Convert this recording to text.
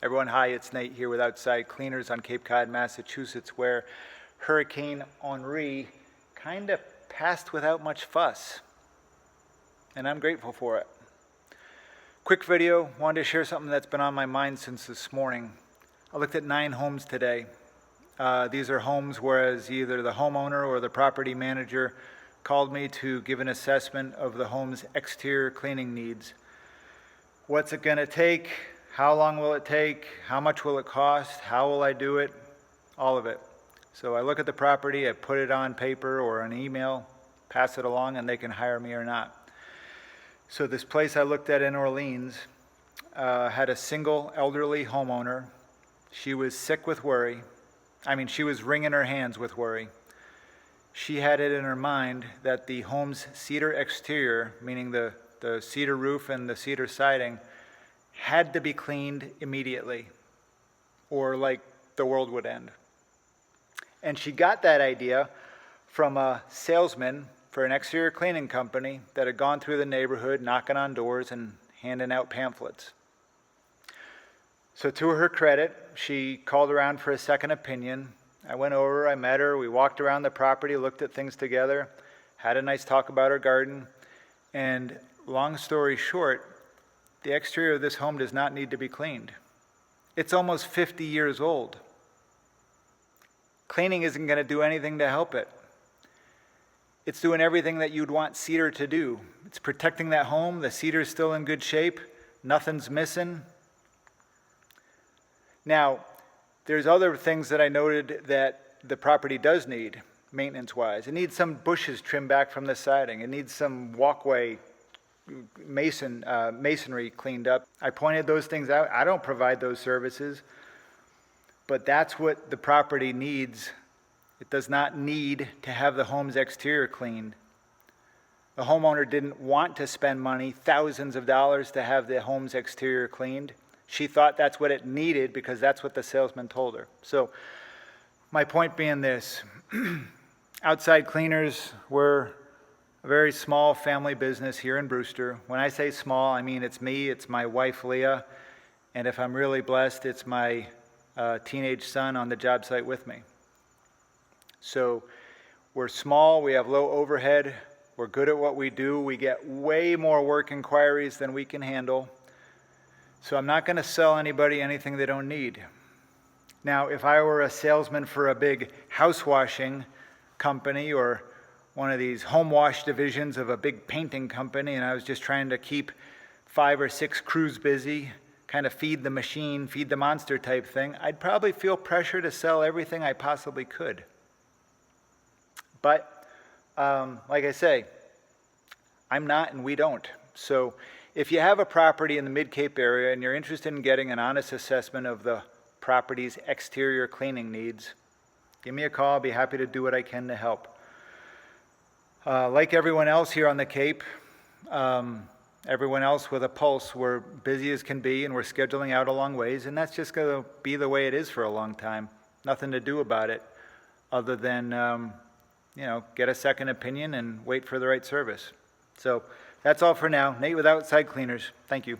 Everyone, hi, it's Nate here with Outside Cleaners on Cape Cod, Massachusetts, where Hurricane Henri kind of passed without much fuss, and I'm grateful for it. Quick video, wanted to share something that's been on my mind since this morning. I looked at 9 homes today. These are homes whereas either the homeowner or the property manager called me to give an assessment of the home's exterior cleaning needs. What's it going to take? How long will it take? How much will it cost? How will I do it? All of it. So I look at the property, I put it on paper or an email, pass it along, and they can hire me or not. So this place I looked at in Orleans had a single elderly homeowner. She was sick with worry. She was wringing her hands with worry. She had it in her mind that the home's cedar exterior, meaning the cedar roof and the cedar siding, had to be cleaned immediately, or like the world would end. And she got that idea from a salesman for an exterior cleaning company that had gone through the neighborhood, knocking on doors and handing out pamphlets. So to her credit, she called around for a second opinion. I went over, I met her, we walked around the property, looked at things together, had a nice talk about her garden, and long story short, the exterior of this home does not need to be cleaned. It's almost 50 years old. Cleaning isn't going to do anything to help it. It's doing everything that you'd want cedar to do. It's protecting that home. The cedar's still in good shape. Nothing's missing. Now, there's other things that I noted that the property does need, maintenance-wise. It needs some bushes trimmed back from the siding. It needs some walkway masonry cleaned up. I pointed those things out. I don't provide those services, but that's what the property needs. It does not need to have the home's exterior cleaned. The homeowner didn't want to spend money, thousands of dollars, to have the home's exterior cleaned. She thought that's what it needed because that's what the salesman told her. So my point being this, Outside Cleaners, we're a very small family business here in Brewster. When I say small, I mean it's me, it's my wife Leah, and if I'm really blessed, it's my teenage son on the job site with me. So we're small, we have low overhead, we're good at what we do, we get way more work inquiries than we can handle. So I'm not going to sell anybody anything they don't need. Now, if I were a salesman for a big house washing company or one of these home wash divisions of a big painting company, and I was just trying to keep 5 or 6 crews busy, kind of feed the machine, feed the monster type thing, I'd probably feel pressure to sell everything I possibly could. But, like I say, I'm not and we don't. So if you have a property in the Mid-Cape area and you're interested in getting an honest assessment of the property's exterior cleaning needs, give me a call. I'll be happy to do what I can to help. Like everyone else here on the Cape, everyone else with a pulse, we're busy as can be and we're scheduling out a long ways, and that's just going to be the way it is for a long time. Nothing to do about it other than, get a second opinion and wait for the right service. So that's all for now. Nate with Outside Cleaners. Thank you.